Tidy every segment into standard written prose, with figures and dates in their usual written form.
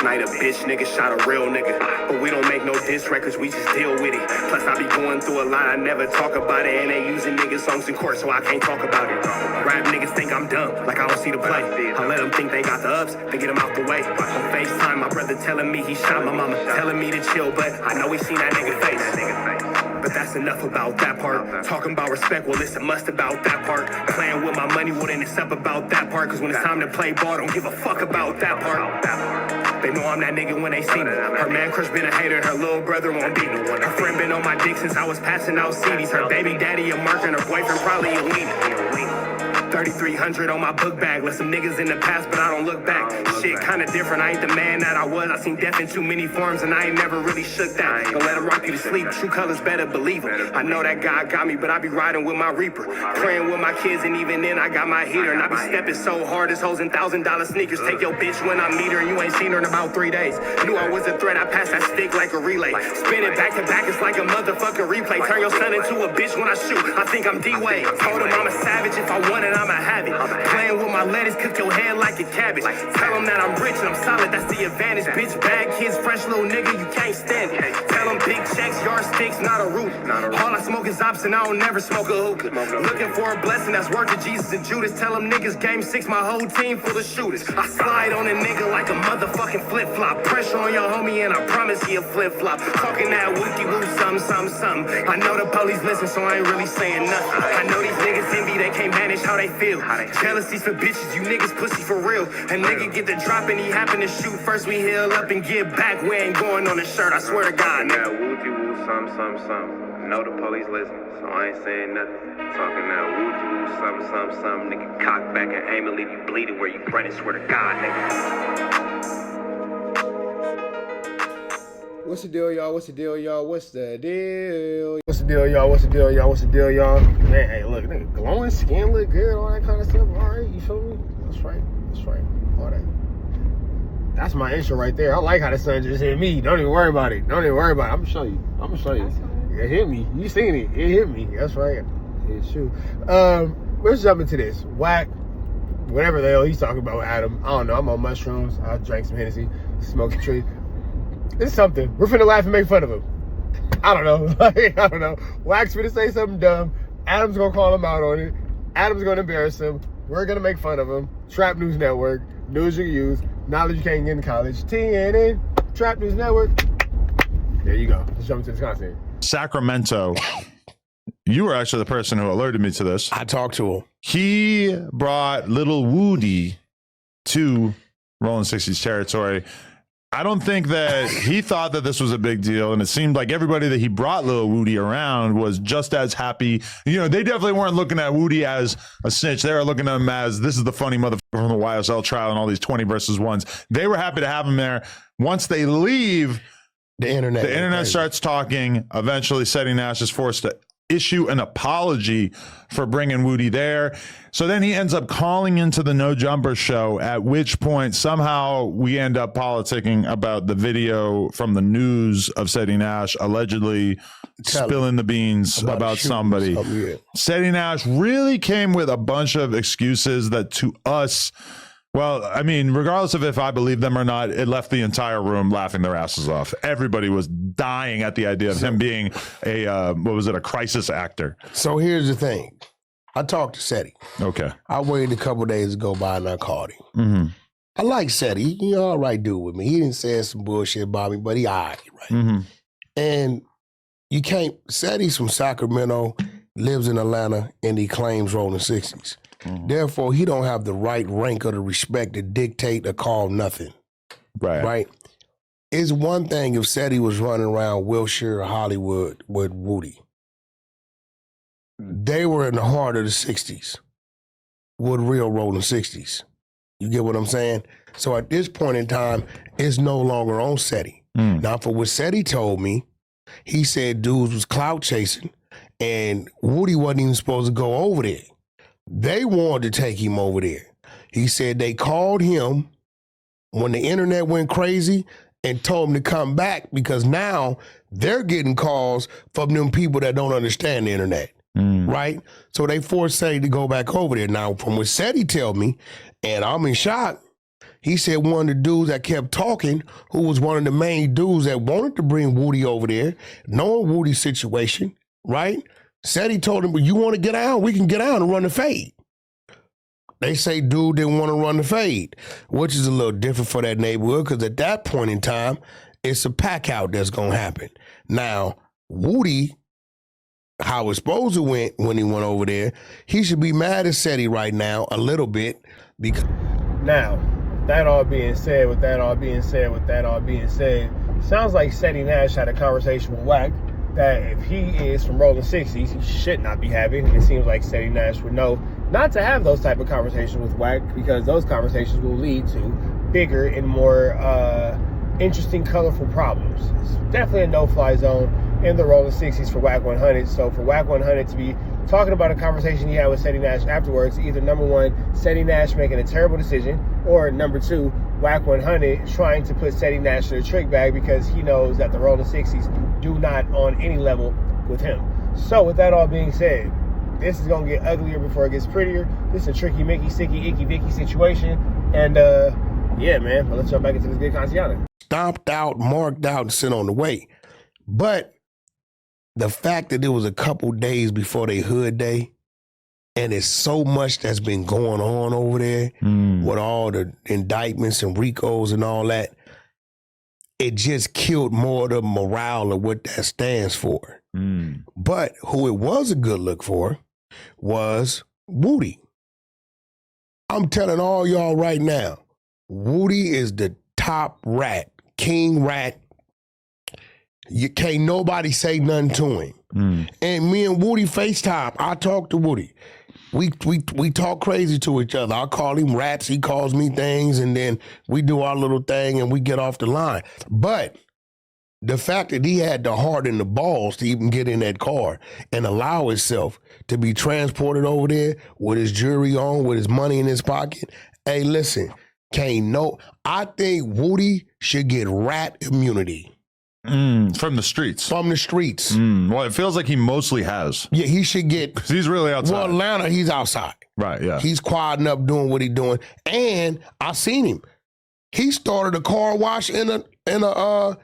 night a bitch nigga shot a real nigga. But we don't make no diss records, we just deal with it. Plus I be going through a lot, I never talk about it. And they using niggas songs in court, so I can't talk about it. Rap niggas think I'm dumb, like I don't see the play. I let them think they got the ups, then get them out the way. On FaceTime, my brother telling me he shot my mama, telling me to chill, but I know he seen that nigga face. But that's enough about that part. Talking about respect, well, it's a must about that part. Playing with my money, well, then it's up about that part. Cause when it's time to play ball, don't give a fuck about that part. They know I'm that nigga when they see me. Her man crush been a hater, her little brother won't beat me. Her friend been on my dick since I was passing out CDs. Her baby daddy a mark and her boyfriend probably a weenie. 3,300 on my book bag. Let some niggas in the past, but I don't look back. Shit kinda different, I ain't the man that I was. I seen death in too many forms and I ain't never really shook that. Don't let him rock you to sleep, true colors better believe him. I know that God got me, but I be riding with my reaper. Praying with my kids and even then I got my heater. And I be stepping so hard, this hoes in $1,000 sneakers. Take your bitch when I meet her and you ain't seen her in about 3 days. Knew I was a threat, I passed that stick like a relay. Spin it back to back, it's like a motherfucking replay. Turn your son into a bitch when I shoot, I think I'm D-Wade. Told him I'm a savage, if I want it, I'ma have it. Playing with my lettuce, cook your head like a cabbage. Tell them that I'm rich and I'm solid, that's the advantage. Bitch, bad kids, fresh little nigga, you can't stand it. Tell them big checks, yardsticks, not a roof. All I smoke is ops and I don't never smoke a hookah. Looking for a blessing that's worth it, Jesus and Judas. Tell them niggas game 6, my whole team full of shooters. I slide on a nigga like a motherfucking flip-flop. Pressure on your homie and I promise he a flip-flop. Talking that wookie-woo, something. I know the police listen, so I ain't really saying nothing. I know these niggas envy, they can't manage how they feel. Jealousy's for bitches, you niggas pussy for real. A nigga get the drop and he happen to shoot. First we heal up and get back, we ain't going on the shirt, I swear to God, nigga. Wookie-woo, something. I know the police listen, so I ain't saying nothing. Talking that wookie-woo, something. Nigga cock back and aim and leave you bleeding where you running, swear to God, nigga. What's the deal, y'all? What's the deal, y'all? What's the deal? What's the deal, y'all? What's the deal, y'all? What's the deal, y'all? Man, hey, look, nigga, glowing skin look good, all that kind of stuff. All right, you feel me? That's right. All that. That's my intro right there. I like how the sun just hit me. Don't even worry about it. I'm gonna show you. It hit me. You seen it? It hit me. That's right. It's true. Let's jump into this. Wack, whatever the hell he's talking about with Adam. I don't know. I'm on mushrooms. I drank some Hennessy, smoking tree. It's something. We're finna laugh and make fun of him. I don't know. I don't know. Wack's finna say something dumb. Adam's gonna call him out on it. Adam's gonna embarrass him. We're gonna make fun of him. Trap News Network. News you can use. Knowledge you can't get in college. TNN. Trap News Network. There you go. Let's jump into this content. Sacramento. You were actually the person who alerted me to this. I talked to him. He brought little Woody to Rollin 60's territory. I don't think that he thought that this was a big deal, and it seemed like everybody that he brought Lil Woody around was just as happy. You know, they definitely weren't looking at Woody as a snitch. They were looking at him as, this is the funny motherfucker from the YSL trial and all these 20 versus 1s. They were happy to have him there. Once they leave, the internet starts talking. Eventually, Seti Nash is forced to issue an apology for bringing Woody there. So then he ends up calling into the No Jumper show, at which point somehow we end up politicking about the video from the news of Seti Nash allegedly spilling the beans about somebody. Seti Nash really came with a bunch of excuses that to us, well, I mean, regardless of if I believe them or not, it left the entire room laughing their asses off. Everybody was dying at the idea of him being a, a crisis actor. So here's the thing. I talked to Seti. Okay. I waited a couple days to go by and I called him. Mm-hmm. I like Seti. He all right dude with me. He didn't say some bullshit about me, but he all right, right? Mm-hmm. And you can't, Seti's from Sacramento, lives in Atlanta, and he claims Rollin 60s. Mm-hmm. Therefore, he don't have the right rank or the respect to dictate or call nothing. Right? It's one thing if Seti was running around Wilshire or Hollywood with Woody. They were in the heart of the 60s with real Rollin 60s. You get what I'm saying? So at this point in time, it's no longer on Seti. Now, for what Seti told me, he said dudes was clout chasing and Woody wasn't even supposed to go over there. They wanted to take him over there. He said they called him when the internet went crazy and told him to come back because now they're getting calls from them people that don't understand the internet. Right? So they forced Seti to go back over there. Now, from what Seti tell me, and I'm in shock, He said one of the dudes that kept talking, who was one of the main dudes that wanted to bring Woody over there, knowing Woody's situation, right? Said he told him, well, you want to get out? We can get out and run the fade. They say dude didn't want to run the fade, which is a little different for that neighborhood because at that point in time, it's a pack out that's going to happen. Now, Woody, how it's supposed to went when he went over there, he should be mad at Seti right now a little bit because... Now, with that all being said, sounds like Ceddy Nash had a conversation with Wack that if he is from Rollin 60s, he should not be having. It seems like Ceddy Nash would know not to have those type of conversations with Wack because those conversations will lead to bigger and more interesting, colorful problems. It's definitely a no-fly zone in the Rollin 60s for Wack100. So for Wack100 to be talking about a conversation he had with Ceddy Nash afterwards, either number one, Ceddy Nash making a terrible decision, or number two, Wack100 trying to put Ceddy Nash in a trick bag because he knows that the Rollin 60s do not on any level with him. So with that all being said, this is gonna get uglier before it gets prettier. This is a tricky Mickey, sticky, icky, Vicky situation. And yeah, man, I'll let y'all back into this good content. Stomped out, marked out, and sent on the way. But the fact that it was a couple days before they hood day, and it's so much that's been going on over there with all the indictments and RICOs and all that, it just killed more of the morale of what that stands for. But who it was a good look for was Woody. I'm telling all y'all right now, Woody is the top rat, king rat. You can't nobody say nothing to him. And me and Woody FaceTime. I talk to Woody. We talk crazy to each other. I call him rats. He calls me things, and then we do our little thing and we get off the line. But the fact that he had the heart and the balls to even get in that car and allow himself to be transported over there with his jewelry on, with his money in his pocket. Hey, listen, I think Woody should get rat immunity. From the streets. From the streets. Well, it feels like he mostly has. Yeah, he should get... Because he's really outside. Well, Atlanta, he's outside. Right, yeah. He's quieting up, doing what he's doing. And I seen him. He started a car wash in a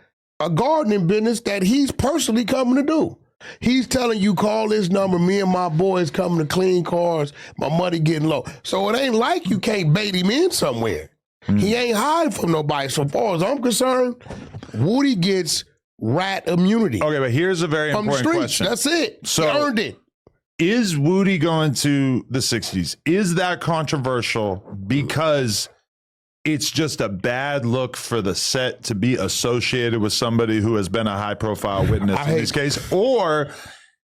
gardening business that he's personally coming to do. He's telling you, call this number, me and my boys coming to clean cars, my money getting low. So it ain't like you can't bait him in somewhere. He ain't hiding from nobody. So far as I'm concerned, Woody gets rat immunity. Okay, but here's a very from important the streets. question. That's it. So, he earned it. Is Woody going to the 60s? Is that controversial because it's just a bad look for the set to be associated with somebody who has been a high-profile witness in this case? Or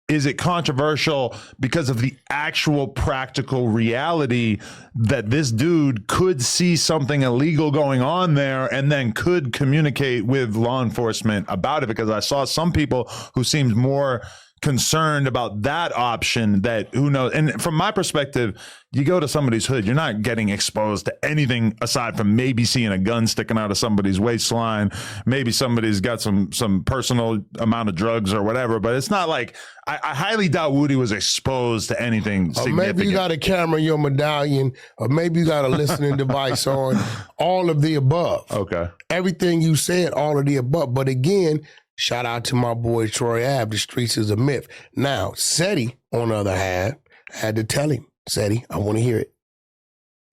is it controversial because of the actual practical reality that this dude could see something illegal going on there and then could communicate with law enforcement about it? Because I saw some people who seemed more concerned about that option, that who knows. And from my perspective, you go to somebody's hood, you're not getting exposed to anything aside from maybe seeing a gun sticking out of somebody's waistline. Maybe somebody's got some personal amount of drugs or whatever, but it's not like I highly doubt Woody was exposed to anything significant. Or maybe you got a camera in your medallion, or maybe you got a listening device on. All of the above. Okay. Everything you said, all of the above. But again, shout out to my boy Troy Ave. The streets is a myth. Now, Seti, on the other hand, had to tell him, Seti, I want to hear it.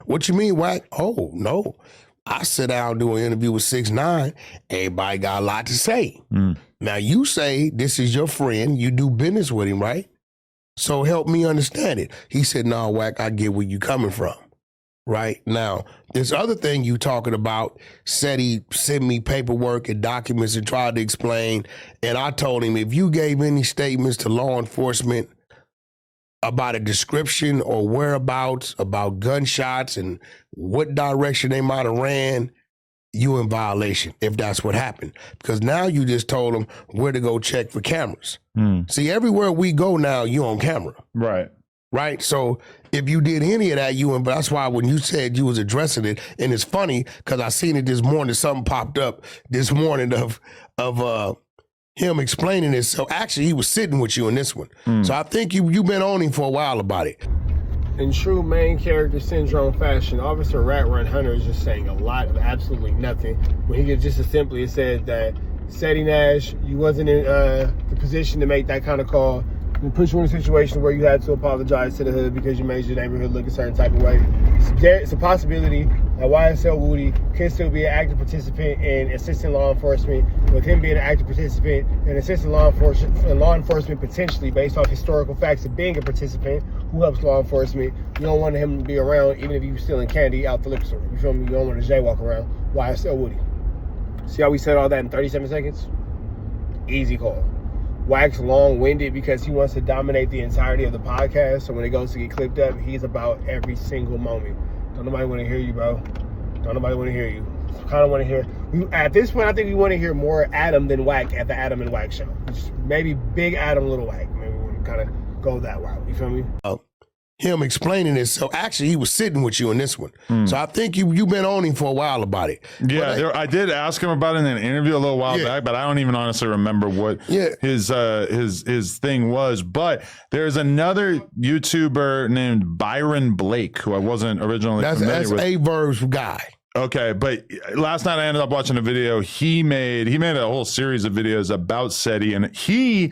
What you mean, Wack? Oh, no. I sit down and do an interview with 6ix9ine. Everybody got a lot to say. Now, you say this is your friend. You do business with him, right? So help me understand it. He said, no, Wack, I get where you coming from. Right? Now, this other thing you talking about, Seti sent me paperwork and documents and tried to explain, and I told him, if you gave any statements to law enforcement about a description or whereabouts, about gunshots and what direction they might have ran, you in violation if that's what happened. Because now you just told them where to go check for cameras. See, everywhere we go now, you on camera. Right. Right? So if you did any of that, but that's why when you said you was addressing it, and it's funny because I seen it this morning, something popped up this morning of him explaining this. So actually he was sitting with you in this one. So I think you've been on him for a while about it. In true main character syndrome fashion, Officer Wack100 is just saying a lot of absolutely nothing. When he just as simply said that Ceddy Nash, you wasn't in the position to make that kind of call, and put you in a situation where you had to apologize to the hood because you made your neighborhood look a certain type of way. It's a possibility that YSL Woody can still be an active participant in assisting law enforcement, with him being an active participant in assisting law enforcement potentially based off historical facts of being a participant who helps law enforcement. You don't want him to be around even if he was stealing candy out the liquor store. You feel me? You don't want to jaywalk around YSL Woody. See how we said all that in 37 seconds? Easy call. Wack's long-winded because he wants to dominate the entirety of the podcast. So when it goes to get clipped up, he's about every single moment. Don't nobody want to hear you, bro. Don't nobody want to hear you. Kind of want to hear. At this point, I think we want to hear more Adam than Wack at the Adam and Wack show. Just maybe big Adam, little Wack. Maybe we want to kind of go that route. You feel me? Him explaining this. So actually, he was sitting with you in this one. So I think you've been on him for a while about it. Yeah, I did ask him about it in an interview a little while back, but I don't even honestly remember what his thing was. But there's another YouTuber named Byron Blake who I wasn't originally familiar with. That's A-Verb's guy. Okay, but last night I ended up watching a video. He made a whole series of videos about Seti, and he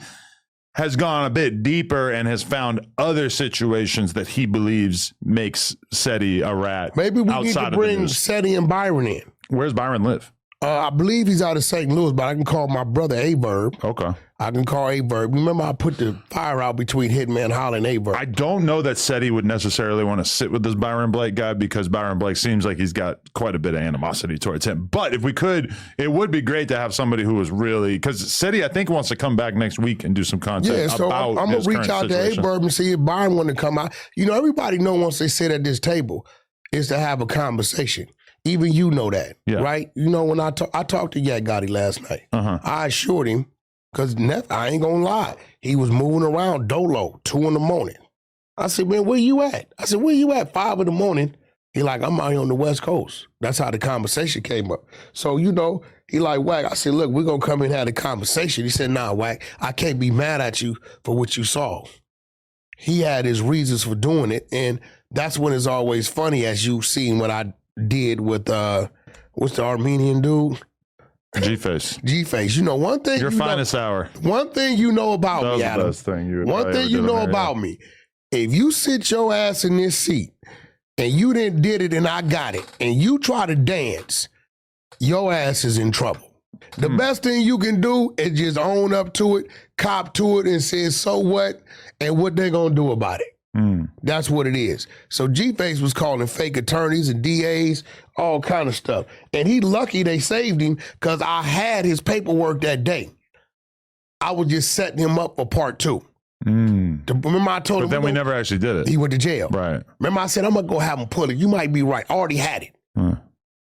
has gone a bit deeper and has found other situations that he believes makes Seti a rat. Maybe we need to bring Seti and Byron in. Where's Byron live? I believe he's out of St. Louis, but I can call my brother A-Verb. Okay. I can call A-Verb. Remember, I put the fire out between Hitman Holler and A-Verb. I don't know that Seti would necessarily want to sit with this Byron Blake guy because Byron Blake seems like he's got quite a bit of animosity towards him. But if we could, it would be great to have somebody who was really, because Seti, I think, wants to come back next week and do some content about I'm going to reach out to A-Verb and see if Byron want to come out. You know, everybody know once they sit at this table is to have a conversation. Even you know that, right? You know, when I talked to Yak Gotti last night, I assured him, because I ain't gonna lie, he was moving around dolo, 2 in the morning. I said, man, where you at? I said, where you at, 5 in the morning? He like, I'm out here on the West Coast. That's how the conversation came up. So, you know, he like, Wack, I said, look, we're gonna come in and have a conversation. He said, nah, Wack, I can't be mad at you for what you saw. He had his reasons for doing it, and that's when it's always funny, as you've seen what I did with what's the Armenian dude? G-Face. G-Face. You know, one thing your finest hour. One thing you know about that was me, Adam. The best thing you one thing you know about me. If you sit your ass in this seat and you didn't did it and I got it, and you try to dance, your ass is in trouble. The best thing you can do is just own up to it, cop to it, and say, so what, and what they gonna do about it. That's what it is. So G-Face was calling fake attorneys and DAs, all kind of stuff. And he lucky they saved him because I had his paperwork that day. I was just setting him up for part 2. Remember I told him. But then we never actually did it. He went to jail. Right. Remember I said, I'm going to go have him pull it. You might be right. I already had it.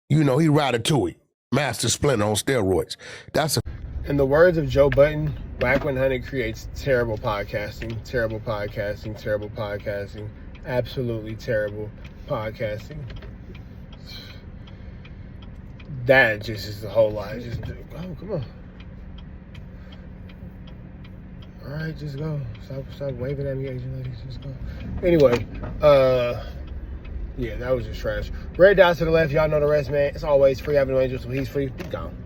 You know, he Ratatouille. Master Splinter on steroids. In the words of Joe Button, Wack100 creates terrible podcasting, absolutely terrible podcasting. That just is the whole lot. Just oh, come on. All right, just go. Stop waving at me, Asian ladies. Just go. Anyway, yeah, that was just trash. Red dots to the left. Y'all know the rest, man. It's always free. Having no angels, so he's free. Be gone.